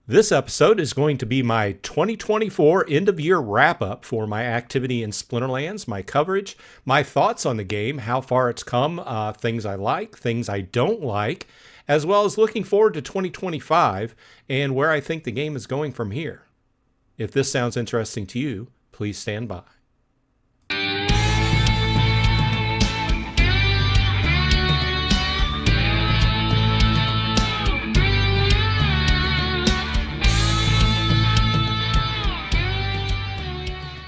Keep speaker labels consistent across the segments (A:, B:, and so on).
A: This episode is going to be my 2024 end of year wrap up for my activity in Splinterlands, my coverage, my thoughts on the game, how far it's come, things I like, things I don't like, as well as looking forward to 2025 and where I think the game is going from here. If this sounds interesting to you, please stand by.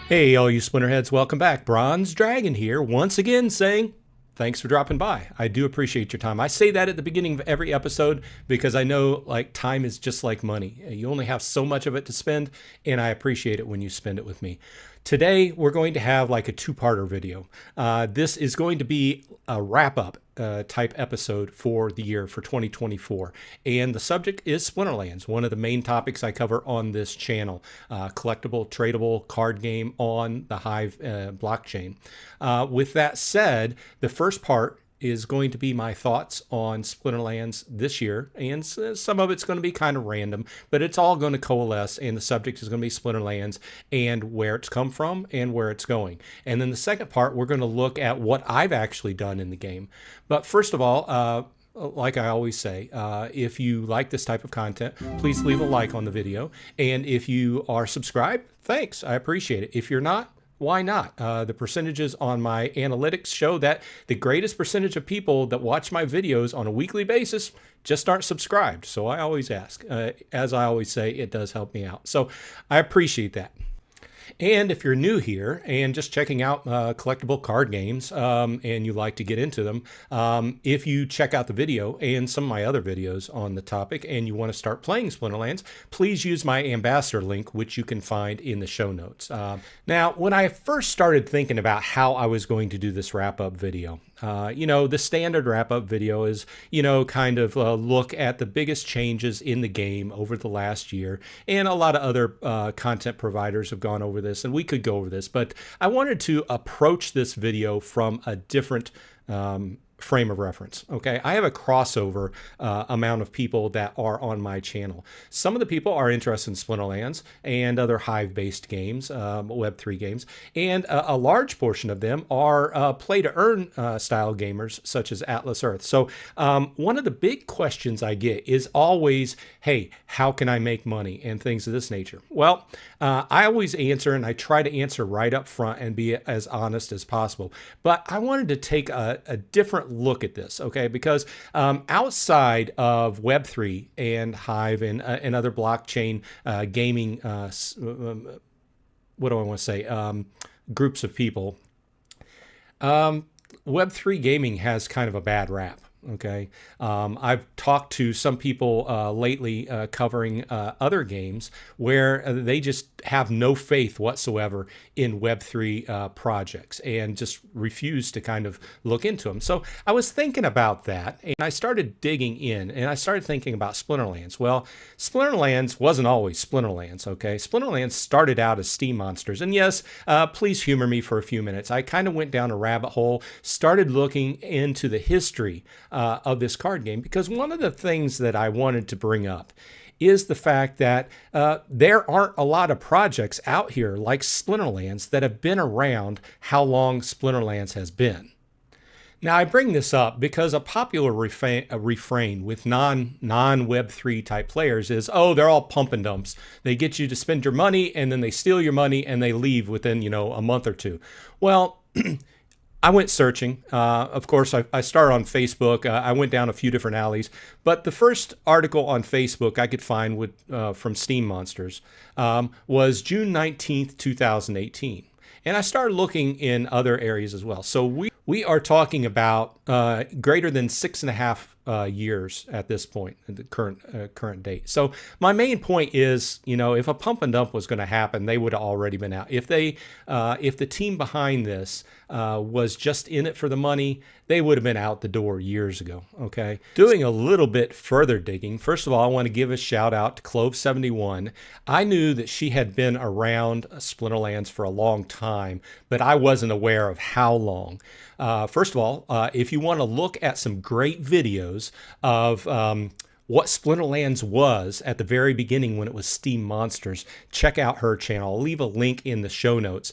A: Hey, all you Splinterheads, welcome back. Bronze Dragon here, once again saying thanks for dropping by. I do appreciate your time. I say that at the beginning of every episode because I know time is just like money. You only have so much of it to spend, and I appreciate it when you spend it with me. Today, we're going to have a two-parter video. This is going to be a wrap-up type episode for the year for 2024. And the subject is Splinterlands, one of the main topics I cover on this channel. Collectible, tradable card game on the Hive blockchain. With that said, the first part is going to be my thoughts on Splinterlands this year, and some of it's going to be kind of random, but it's all going to coalesce, and the subject is going to be Splinterlands and where it's come from and where it's going. And then the second part, we're going to look at what I've actually done in the game. But first of all, like I always say, if you like this type of content, please leave a like on the video. And if you are subscribed, thanks. I appreciate it. If you're not, why not? The percentages on my analytics show that the greatest percentage of people that watch my videos on a weekly basis just aren't subscribed. So I always ask. As I always say, it does help me out. So I appreciate that. And if you're new here and just checking out collectible card games and you like to get into them, if you check out the video and some of my other videos on the topic and you want to start playing Splinterlands, please use my ambassador link, which you can find in the show notes. Now, when I first started thinking about how I was going to do this wrap-up video, the standard wrap-up video is, kind of look at the biggest changes in the game over the last year. And a lot of other content providers have gone over this, and we could go over this. But I wanted to approach this video from a different frame of reference. Okay, I have a crossover amount of people that are on my channel. Some of the people are interested in Splinterlands and other Hive-based games, Web3 games, and a large portion of them are play-to-earn style gamers such as Atlas Earth. So one of the big questions I get is always, hey, how can I make money and things of this nature? Well, I always answer, and I try to answer right up front and be as honest as possible. But I wanted to take a different look at this, okay? Because outside of Web3 and Hive and other blockchain gaming, what do I want to say, groups of people, Web3 gaming has kind of a bad rap. Okay. I've talked to some people lately covering other games where they just have no faith whatsoever in Web3 projects and just refuse to kind of look into them. So I was thinking about that, and I started digging in, and I started thinking about Splinterlands. Well, Splinterlands wasn't always Splinterlands, okay? Splinterlands started out as Steam Monsters. And yes, please humor me for a few minutes. I kind of went down a rabbit hole, started looking into the history of this card game, because one of the things that I wanted to bring up is the fact that there aren't a lot of projects out here like Splinterlands that have been around how long Splinterlands has been. Now, I bring this up because a popular refrain with non-Web3 type players is, oh, they're all pump and dumps. They get you to spend your money, and then they steal your money, and they leave within, a month or two. Well, I went searching. Of course, I started on Facebook. I went down a few different alleys. But the first article on Facebook I could find from Steam Monsters was June 19th, 2018. And I started looking in other areas as well. So we are talking about greater than 6.5 years at this point, at the current date. So my main point is, if a pump and dump was going to happen, they would have already been out. If the team behind this was just in it for the money, they would have been out the door years ago. Okay. Doing a little bit further digging. First of all, I want to give a shout out to Clove71. I knew that she had been around Splinterlands for a long time, but I wasn't aware of how long. First of all, if you want to look at some great videos of what Splinterlands was at the very beginning when it was Steam Monsters, check out her channel. I'll leave a link in the show notes.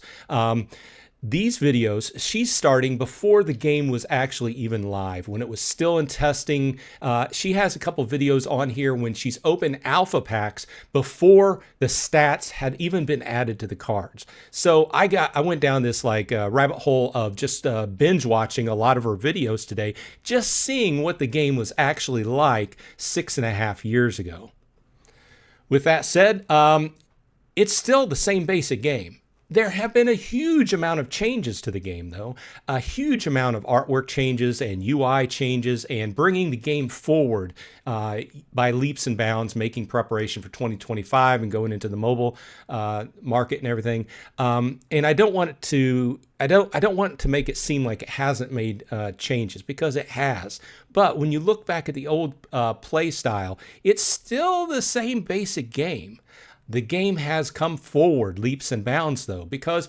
A: These videos, she's starting before the game was actually even live, when it was still in testing. She has a couple videos on here when she's opened alpha packs before the stats had even been added to the cards. So I went down this like rabbit hole of just binge watching a lot of her videos today, just seeing what the game was actually like 6.5 years ago. With that said, it's still the same basic game. There have been a huge amount of changes to the game, though. A huge amount of artwork changes and UI changes and bringing the game forward by leaps and bounds, making preparation for 2025 and going into the mobile market and everything. And I don't want it to. I don't want to make it seem like it hasn't made changes, because it has. But when you look back at the old play style, it's still the same basic game. The game has come forward leaps and bounds, though, because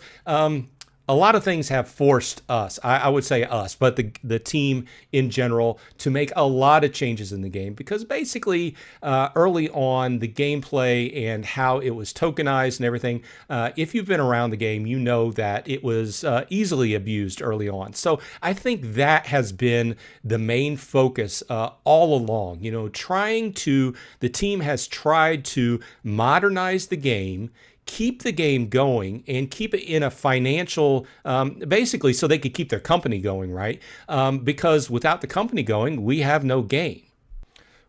A: a lot of things have forced us, I would say us, but the team in general, to make a lot of changes in the game, because basically early on, the gameplay and how it was tokenized and everything, if you've been around the game, you know that it was easily abused early on. So I think that has been the main focus all along. You know, the team has tried to modernize the game, keep the game going, and keep it in a financial, basically so they could keep their company going, right? Because without the company going, we have no game.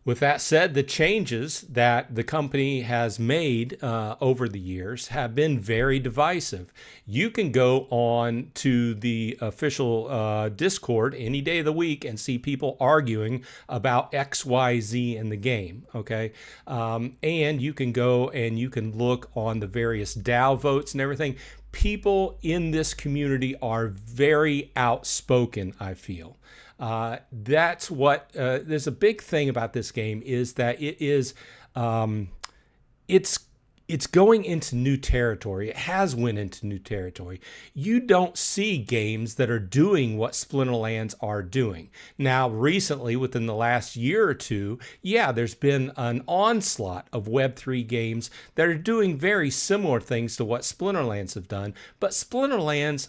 A: With that said, the changes that the company has made over the years have been very divisive. You can go on to the official Discord any day of the week and see people arguing about X, Y, Z in the game, okay? And you can go and you can look on the various DAO votes and everything. People in this community are very outspoken, I feel. That's what there's a big thing about this game, is that it is it's going into new territory. It has went into new territory. You don't see games that are doing what Splinterlands are doing. Now, recently, within the last year or two, yeah, there's been an onslaught of Web3 games that are doing very similar things to what Splinterlands have done, but Splinterlands,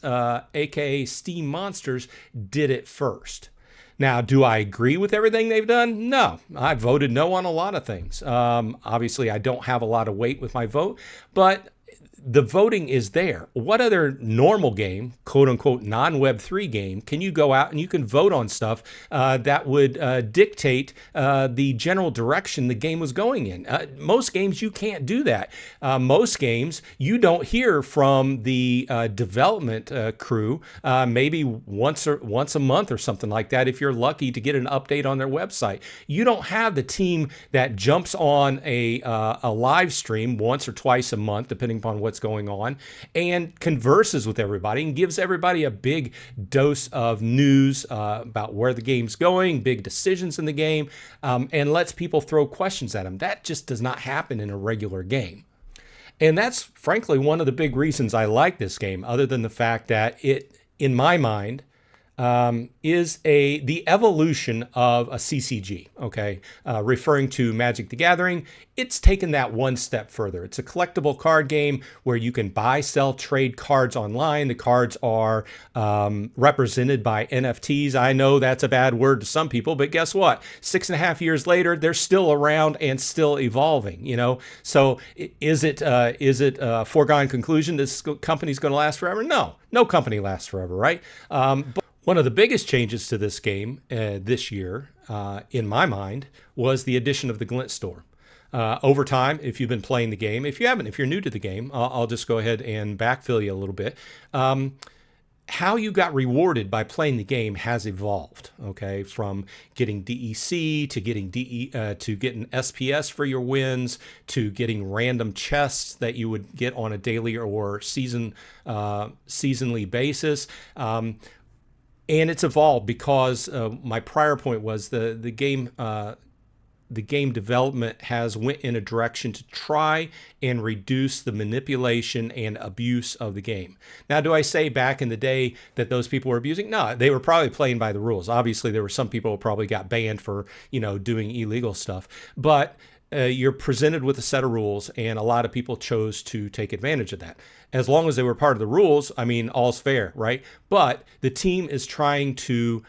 A: aka Steam Monsters, did it first. Now, do I agree with everything they've done? No. I voted no on a lot of things. Obviously, I don't have a lot of weight with my vote, but the voting is there. What other normal game, quote unquote, non-Web3 game, can you go out and you can vote on stuff that would dictate the general direction the game was going in? Most games, you can't do that. Most games, you don't hear from the development crew maybe once a month or something like that, if you're lucky to get an update on their website. You don't have the team that jumps on a live stream once or twice a month, depending upon what's going on, and converses with everybody and gives everybody a big dose of news about where the game's going, big decisions in the game, and lets people throw questions at them. That just does not happen in a regular game. And that's frankly one of the big reasons I like this game, other than the fact that it, in my mind, is the evolution of a CCG, okay? Referring to Magic the Gathering, it's taken that one step further. It's a collectible card game where you can buy, sell, trade cards online. The cards are represented by NFTs. I know that's a bad word to some people, but guess what? 6.5 years later, they're still around and still evolving, you know? So is it a foregone conclusion this company's going to last forever? No, no company lasts forever, right? But one of the biggest changes to this game this year, in my mind, was the addition of the Glint store. Over time, if you've been playing the game, if you haven't, if you're new to the game, I'll just go ahead and backfill you a little bit. How you got rewarded by playing the game has evolved, okay? From getting DEC to getting getting SPS for your wins, to getting random chests that you would get on a daily or seasonally basis. And it's evolved because my prior point was the game the game development has went in a direction to try and reduce the manipulation and abuse of the game. Now, do I say back in the day that those people were abusing? No, they were probably playing by the rules. Obviously, there were some people who probably got banned for, doing illegal stuff. But you're presented with a set of rules, and a lot of people chose to take advantage of that. As long as they were part of the rules, I mean, all's fair, right? But the team is trying to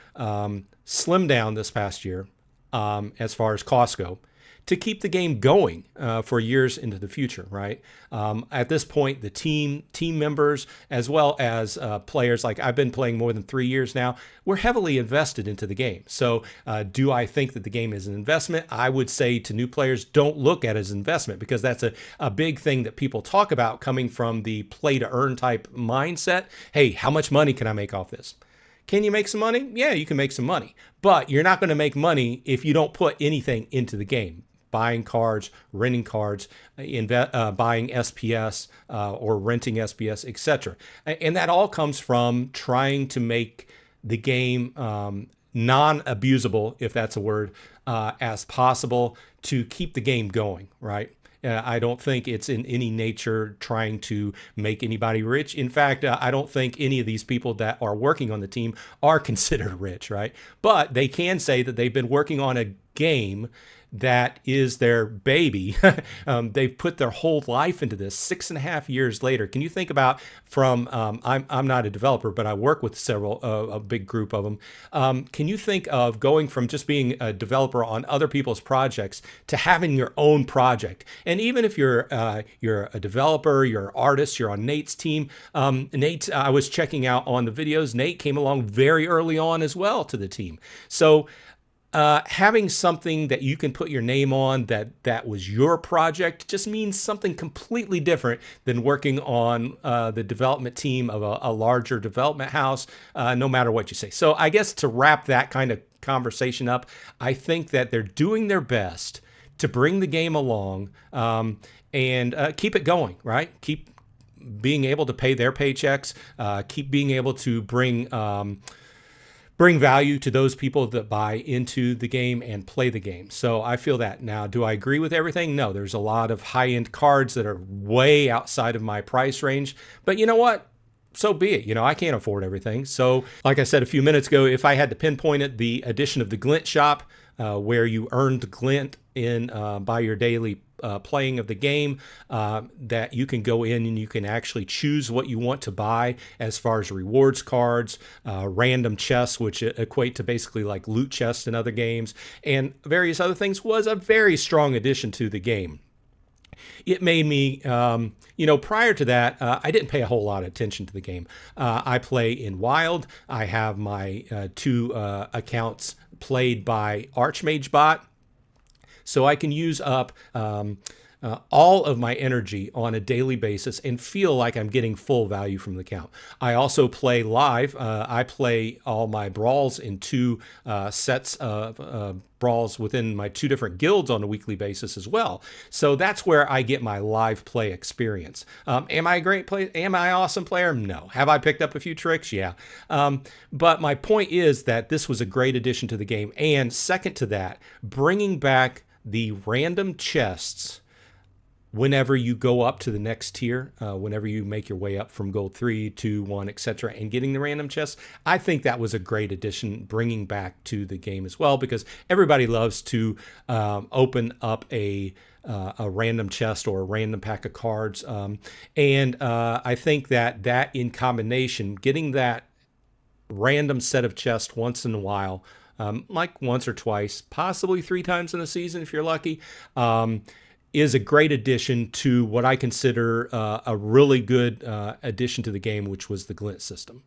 A: slim down this past year as far as costs go, to keep the game going for years into the future, right? At this point, the team members, as well as players, like I've been playing more than 3 years now, we're heavily invested into the game. So do I think that the game is an investment? I would say to new players, don't look at it as investment, because that's a big thing that people talk about coming from the play to earn type mindset. Hey, how much money can I make off this? Can you make some money? Yeah, you can make some money, but you're not going to make money if you don't put anything into the game. Buying cards, renting cards, buying SPS or renting SPS, etc. And that all comes from trying to make the game non-abusable, if that's a word, as possible, to keep the game going, right? I don't think it's in any nature trying to make anybody rich. In fact, I don't think any of these people that are working on the team are considered rich, right? But they can say that they've been working on a game that is their baby. They've put their whole life into this 6.5 years later. Can you think about from, I'm not a developer, but I work with several, a big group of them. Can you think of going from just being a developer on other people's projects to having your own project? And even if you're a developer, you're an artist, you're on Nate's team. Nate, I was checking out on the videos. Nate came along very early on as well to the team. So having something that you can put your name on that was your project just means something completely different than working on the development team of a larger development house, no matter what you say. So I guess to wrap that kind of conversation up, I think that they're doing their best to bring the game along and keep it going, right? Keep being able to pay their paychecks, keep being able to bring value to those people that buy into the game and play the game. So I feel that. Now, do I agree with everything? No, there's a lot of high-end cards that are way outside of my price range. But you know what? So be it. I can't afford everything. So like I said a few minutes ago, if I had to pinpoint it, the addition of the glint shop, where you earned glint in by your daily playing of the game, that you can go in and you can actually choose what you want to buy as far as rewards cards, random chests, which equate to basically like loot chests in other games, and various other things, was a very strong addition to the game. It made me, prior to that, I didn't pay a whole lot of attention to the game. I play in Wild. I have my 2 accounts played by ArchmageBot. So I can use up all of my energy on a daily basis and feel like I'm getting full value from the account. I also play live. I play all my brawls in 2 sets of brawls within my 2 different guilds on a weekly basis as well. So that's where I get my live play experience. Am I a great player? Am I an awesome player? No. Have I picked up a few tricks? Yeah. But my point is that this was a great addition to the game. And second to that, bringing back the random chests whenever you go up to the next tier, whenever you make your way up from gold 3, 2, 1, etc., and getting the random chests, I think that was a great addition, bringing back to the game as well, because everybody loves to open up a random chest or a random pack of cards, and I think that in combination, getting that random set of chests once in a while, like once or twice, possibly 3 times in a season if you're lucky, is a great addition to what I consider a really good addition to the game, which was the glint system.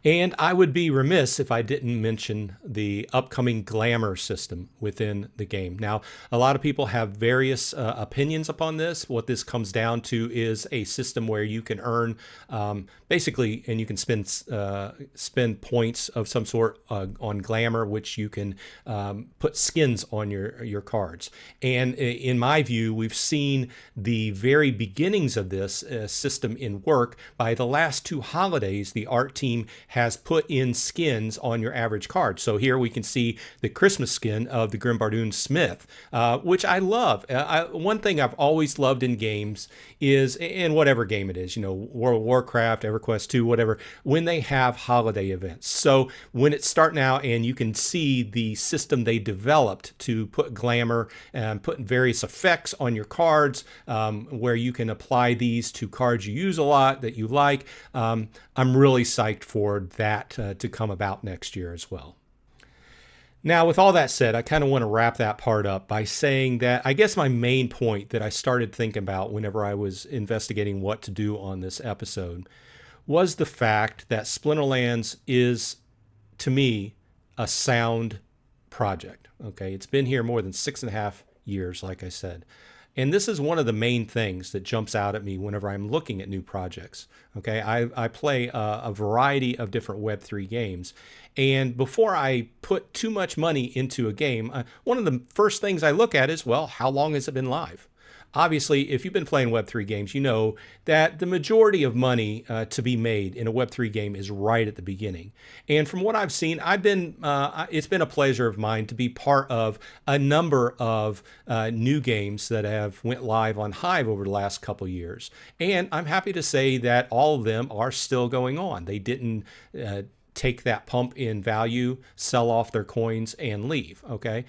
A: And I would be remiss if I didn't mention the upcoming Glamour system within the game. Now, a lot of people have various opinions upon this. What this comes down to is a system where you can earn basically, and you can spend points of some sort on Glamour, which you can put skins on your cards. And in my view, we've seen the very beginnings of this system in work. By the last 2 holidays, the art team has put in skins on your average card. So here we can see the Christmas skin of the Grimbardoon Smith, which I love. One thing I've always loved in games is, in whatever game it is, World of Warcraft, EverQuest 2, whatever, when they have holiday events. So when it's starting out and you can see the system they developed to put glamour and put various effects on your cards, where you can apply these to cards you use a lot that you like, I'm really psyched for that to come about next year as well. Now, with all that said, I kind of want to wrap that part up by saying that I guess my main point that I started thinking about whenever I was investigating what to do on this episode was the fact that Splinterlands is, to me, a sound project. Okay, it's been here more than 6.5 years, like I said. And this is one of the main things that jumps out at me whenever I'm looking at new projects. Okay, I play a variety of different Web3 games. And before I put too much money into a game, one of the first things I look at is, well, how long has it been live? Obviously, if you've been playing Web3 games, you know that the majority of money to be made in a Web3 game is right at the beginning. And from what I've seen, it's been a pleasure of mine to be part of a number of new games that have went live on Hive over the last couple years. And I'm happy to say that all of them are still going on. They didn't take that pump in value, sell off their coins, and leave. Okay,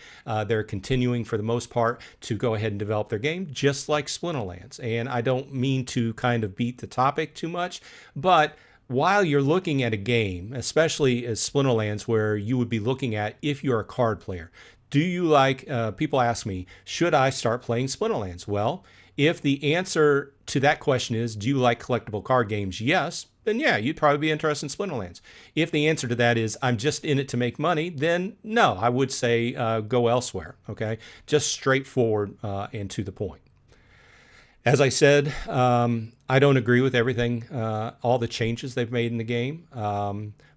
A: they're continuing for the most part to go ahead and develop their game, just like Splinterlands. And I don't mean to kind of beat the topic too much, but while you're looking at a game, especially as Splinterlands, where you would be looking at if you're a card player, do you like? People ask me, should I start playing Splinterlands? Well, if the answer to that question is, do you like collectible card games? Yes, then yeah, you'd probably be interested in Splinterlands. If the answer to that is, I'm just in it to make money, then no, I would say go elsewhere, okay? Just straightforward and to the point. As I said, I don't agree with everything, all the changes they've made in the game.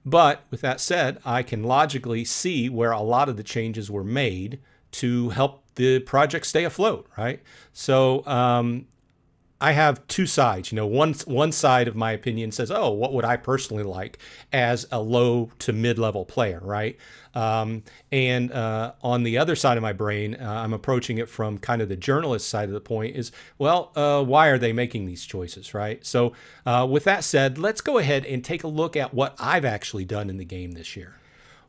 A: But with that said, I can logically see where a lot of the changes were made to help the project stay afloat, right? So I have two sides. One side of my opinion says, oh, what would I personally like as a low to mid-level player, right? And on the other side of my brain, I'm approaching it from kind of the journalist side of the point is, well, why are they making these choices, right? So with that said, let's go ahead and take a look at what I've actually done in the game this year.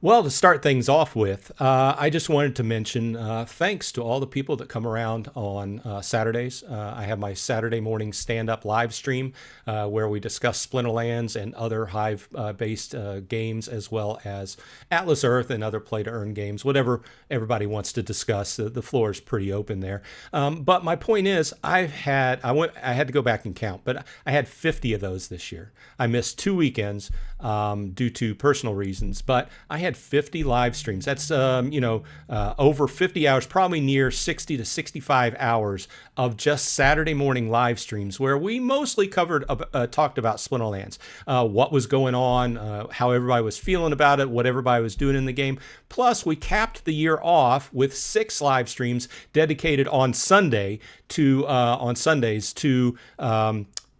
A: Well, to start things off with, I just wanted to mention thanks to all the people that come around on Saturdays. I have my Saturday morning stand-up live stream where we discuss Splinterlands and other Hive-based games, as well as Atlas Earth and other play-to-earn games, whatever everybody wants to discuss. The floor is pretty open there. But my point is, I had to go back and count, but I had 50 of those this year. I missed 2 weekends due to personal reasons, but I had 50 live streams. That's, over 50 hours, probably near 60 to 65 hours of just Saturday morning live streams where we mostly talked about Splinterlands, what was going on, how everybody was feeling about it, what everybody was doing in the game. Plus, we capped the year off with 6 live streams dedicated on Sundays to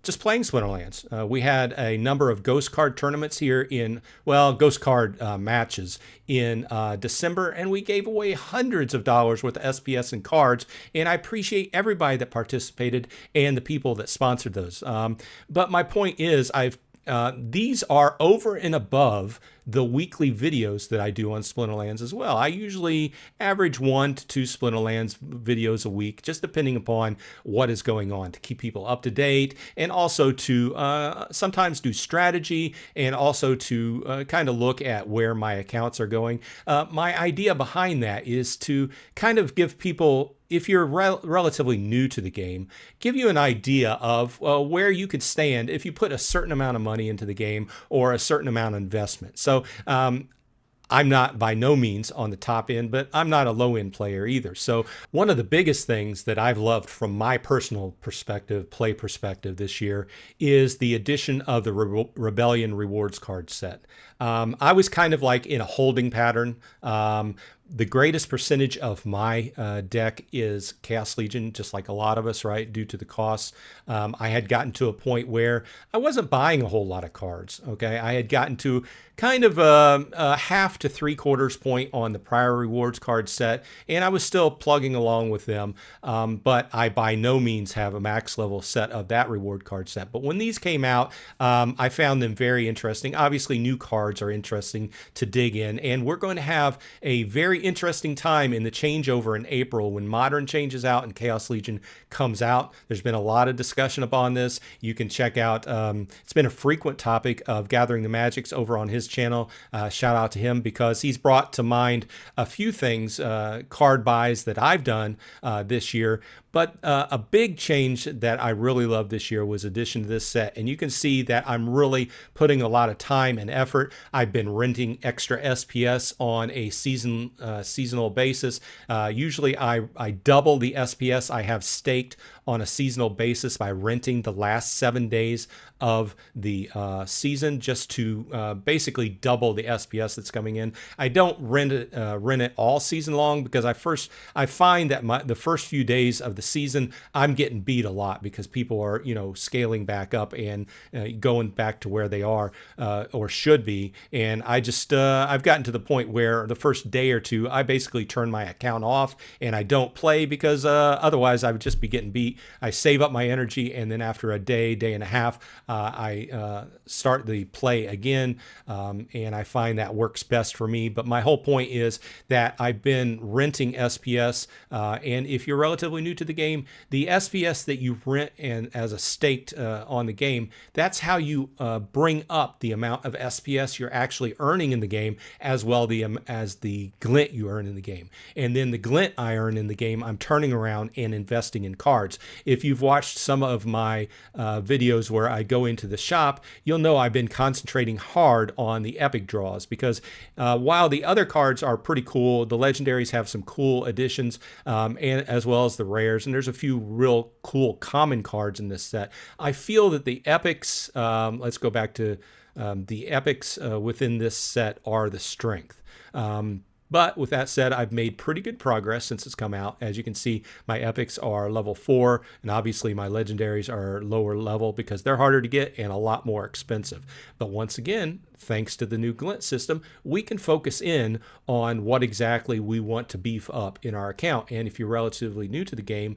A: just playing Splinterlands. We had a number of ghost card tournaments here ghost card matches in December, and we gave away hundreds of dollars worth of SPS and cards, and I appreciate everybody that participated and the people that sponsored those. But my point is, these are over and above the weekly videos that I do on Splinterlands as well. I usually average 1 to 2 Splinterlands videos a week, just depending upon what is going on, to keep people up to date, and also to sometimes do strategy, and also to kind of look at where my accounts are going. My idea behind that is to kind of give people, if you're relatively new to the game, give you an idea of where you could stand if you put a certain amount of money into the game or a certain amount of investment. So I'm not by no means on the top end, but I'm not a low end player either. So one of the biggest things that I've loved from my personal play perspective this year, is the addition of the Rebellion rewards card set. I was kind of like in a holding pattern. The greatest percentage of my deck is Chaos Legion, just like a lot of us, right? Due to the costs. I had gotten to a point where I wasn't buying a whole lot of cards. Okay. I had gotten to kind of a half to 3/4 point on the prior rewards card set, and I was still plugging along with them. But I by no means have a max level set of that reward card set. But when these came out, I found them very interesting. Obviously, new cards are interesting to dig in, and we're going to have a very interesting time in the changeover in April when Modern changes out and Chaos Legion comes out. There's been a lot of discussion upon this. You can check out, it's been a frequent topic of Gathering the Magics over on his channel. Shout out to him because he's brought to mind a few things, card buys that I've done this year. But a big change that I really love this year was addition to this set. And you can see that I'm really putting a lot of time and effort. I've been renting extra SPS on a seasonal basis. Usually I double the SPS I have staked on a seasonal basis by renting the last 7 days of the season just to basically double the SPS that's coming in. I don't rent it all season long because I find that the first few days of the season I'm getting beat a lot because people are scaling back up and going back to where they are or should be, and I've gotten to the point where the first day or two I basically turn my account off and I don't play because otherwise I would just be getting beat. I save up my energy, and then after a day and a half, I start the play again, and I find that works best for me. But my whole point is that I've been renting SPS, and if you're relatively new to the game, the SPS that you rent and as a staked on the game, that's how you bring up the amount of SPS you're actually earning in the game, as well as the glint you earn in the game. And then the glint I earn in the game, I'm turning around and investing in cards. If you've watched some of my videos where I go into the shop, you'll know I've been concentrating hard on the epic draws because while the other cards are pretty cool, the legendaries have some cool additions, and as well as the rares, and there's a few real cool common cards in this set. I feel that the epics, let's go back to the epics within this set are the strength. But with that said, I've made pretty good progress since it's come out. As you can see, my epics are level 4, and obviously my legendaries are lower level because they're harder to get and a lot more expensive. But once again, thanks to the new glint system, we can focus in on what exactly we want to beef up in our account. And if you're relatively new to the game,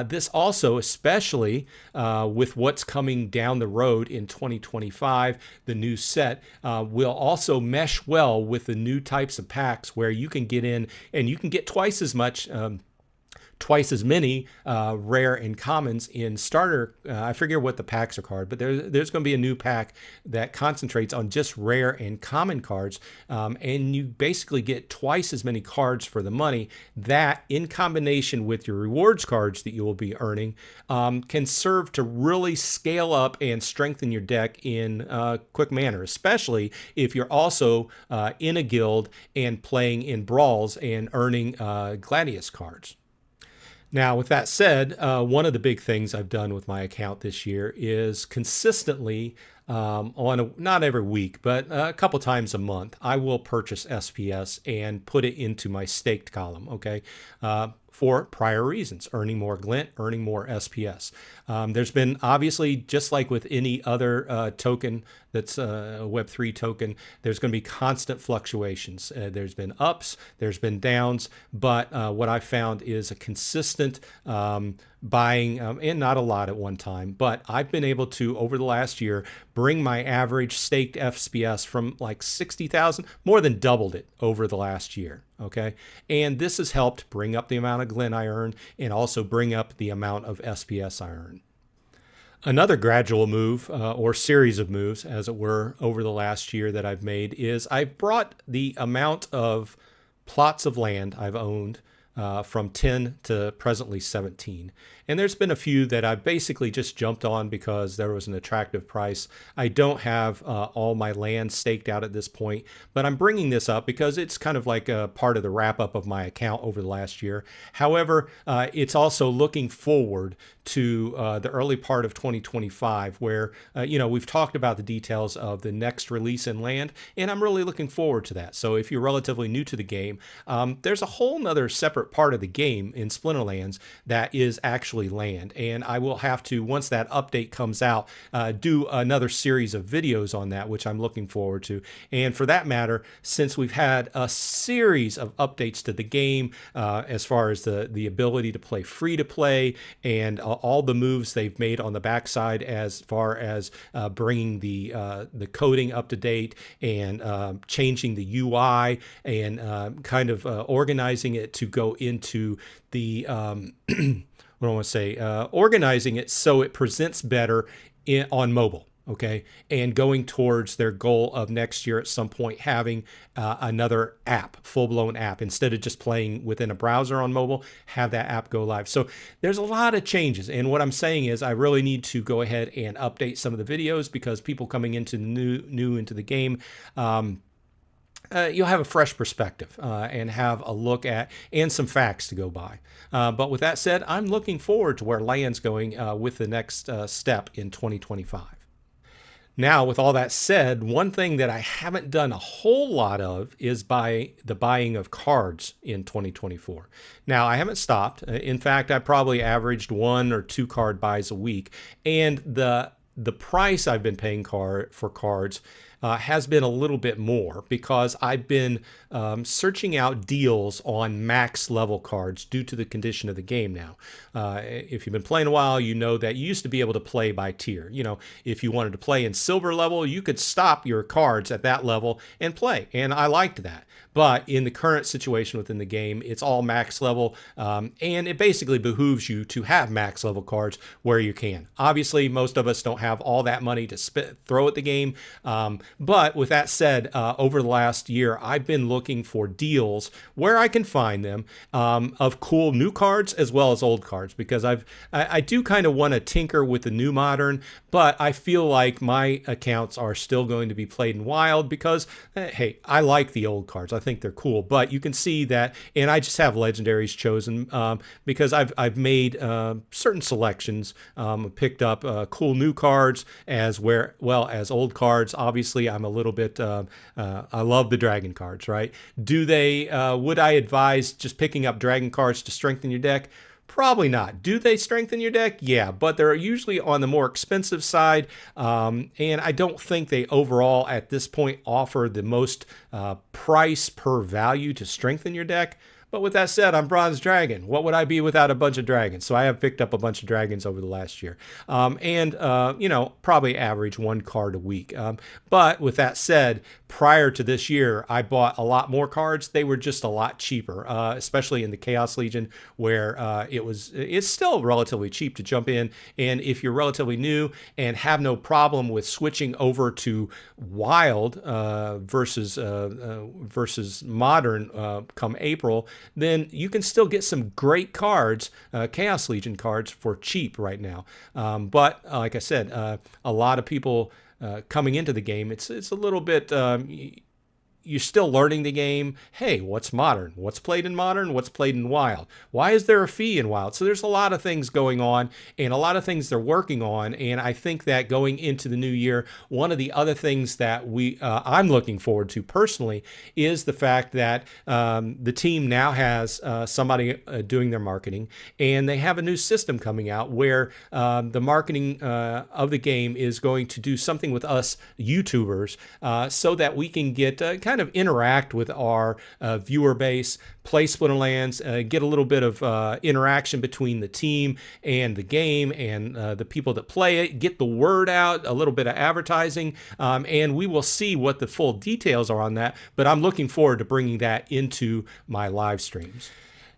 A: this also, especially with what's coming down the road in 2025, the new set will also mesh well with the new types of packs where you can get in and you can get twice as much twice as many rare and commons in starter. I forget what the packs are called, but there's going to be a new pack that concentrates on just rare and common cards, and you basically get twice as many cards for the money. That, in combination with your rewards cards that you will be earning, can serve to really scale up and strengthen your deck in a quick manner, especially if you're also in a guild and playing in brawls and earning Gladius cards. Now, with that said, one of the big things I've done with my account this year is consistently, not every week, but a couple times a month, I will purchase SPS and put it into my staked column, okay? For prior reasons, earning more glint, earning more SPS. There's been, obviously, just like with any other token that's a Web3 token, there's going to be constant fluctuations. There's been ups, there's been downs, but what I found is a consistent buying, and not a lot at one time, but I've been able to, over the last year, bring my average staked SPS from like 60,000, more than doubled it over the last year. Okay. And this has helped bring up the amount of glint I earn and also bring up the amount of SPS I earn. Another gradual move, or series of moves, as it were, over the last year that I've made is I've brought the amount of plots of land I've owned from 10 to presently 17. And there's been a few that I've basically just jumped on because there was an attractive price. I don't have all my land staked out at this point, but I'm bringing this up because it's kind of like a part of the wrap up of my account over the last year. However, it's also looking forward to the early part of 2025 where, we've talked about the details of the next release in land, and I'm really looking forward to that. So if you're relatively new to the game, there's a whole nother separate part of the game in Splinterlands that is actually land. And I will have to, once that update comes out, do another series of videos on that, which I'm looking forward to. And for that matter, since we've had a series of updates to the game, as far as the ability to play free to play and all the moves they've made on the backside as far as bringing the coding up to date and changing the UI and kind of organizing it to go into the what do I want to say, organizing it so it presents better on mobile. Okay, and going towards their goal of next year at some point having another app, full-blown app, instead of just playing within a browser on mobile, have that app go live. So there's a lot of changes, and what I'm saying is I really need to go ahead and update some of the videos because people coming into new into the game. You'll have a fresh perspective and have a look at and some facts to go by. But with that said, I'm looking forward to where land's going with the next step in 2025. Now, with all that said, one thing that I haven't done a whole lot of is the buying of cards in 2024. Now, I haven't stopped. In fact, I probably averaged 1 or 2 card buys a week. And the price I've been paying for cards has been a little bit more because I've been searching out deals on max level cards due to the condition of the game now. If you've been playing a while, you know that you used to be able to play by tier. If you wanted to play in silver level, you could stop your cards at that level and play. And I liked that. But in the current situation within the game, it's all max level, and it basically behooves you to have max level cards where you can. Obviously, most of us don't have all that money to throw at the game, but with that said, over the last year, I've been looking for deals where I can find them of cool new cards as well as old cards, because I do kind of want to tinker with the new modern, but I feel like my accounts are still going to be played in wild because, hey, I like the old cards. I think they're cool, but you can see that, and I just have legendaries chosen because I've made certain selections, picked up cool new cards as well as old cards. Obviously, I'm a little bit, I love the dragon cards, right? Would I advise just picking up dragon cards to strengthen your deck? Probably not. Do they strengthen your deck? Yeah, but they're usually on the more expensive side, and I don't think they overall at this point offer the most price per value to strengthen your deck. But with that said, I'm Bronze Dragon. What would I be without a bunch of dragons? So I have picked up a bunch of dragons over the last year. Probably average 1 card a week. But with that said, prior to this year, I bought a lot more cards. They were just a lot cheaper, especially in the Chaos Legion, where it's still relatively cheap to jump in. And if you're relatively new and have no problem with switching over to Wild versus Modern come April, then you can still get some great cards, Chaos Legion cards, for cheap right now. But like I said, a lot of people coming into the game, it's a little bit, you're still learning the game. Hey, what's modern? What's played in modern? What's played in wild? Why is there a fee in wild? So there's a lot of things going on and a lot of things they're working on. And I think that going into the new year, one of the other things that I'm looking forward to personally is the fact that the team now has somebody doing their marketing, and they have a new system coming out where the marketing of the game is going to do something with us YouTubers so that we can get kind of interact with our viewer base, play Splinterlands, get a little bit of interaction between the team and the game and the people that play it, get the word out, a little bit of advertising, and we will see what the full details are on that. But I'm looking forward to bringing that into my live streams.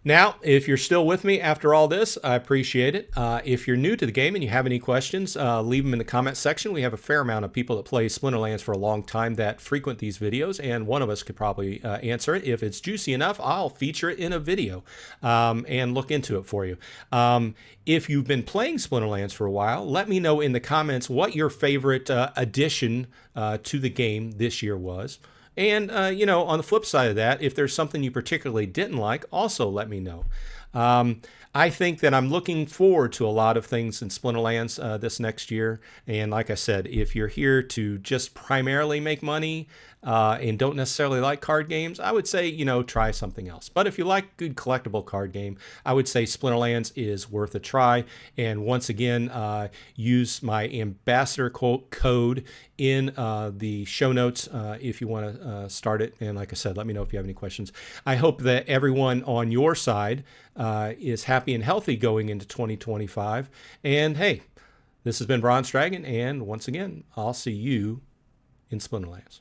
A: Now, if you're still with me after all this, I appreciate it. If you're new to the game and you have any questions, leave them in the comment section. We have a fair amount of people that play Splinterlands for a long time that frequent these videos, and one of us could probably answer it. If it's juicy enough, I'll feature it in a video and look into it for you. If you've been playing Splinterlands for a while, let me know in the comments what your favorite addition to the game this year was. And, on the flip side of that, if there's something you particularly didn't like, also let me know. I think that I'm looking forward to a lot of things in Splinterlands this next year. And like I said, if you're here to just primarily make money and don't necessarily like card games, I would say, try something else. But if you like good collectible card game, I would say Splinterlands is worth a try. And once again, use my ambassador code in the show notes if you want to start it. And like I said, let me know if you have any questions. I hope that everyone on your side is happy and healthy going into 2025. And hey, this has been Bronze Dragon. And once again, I'll see you in Splinterlands.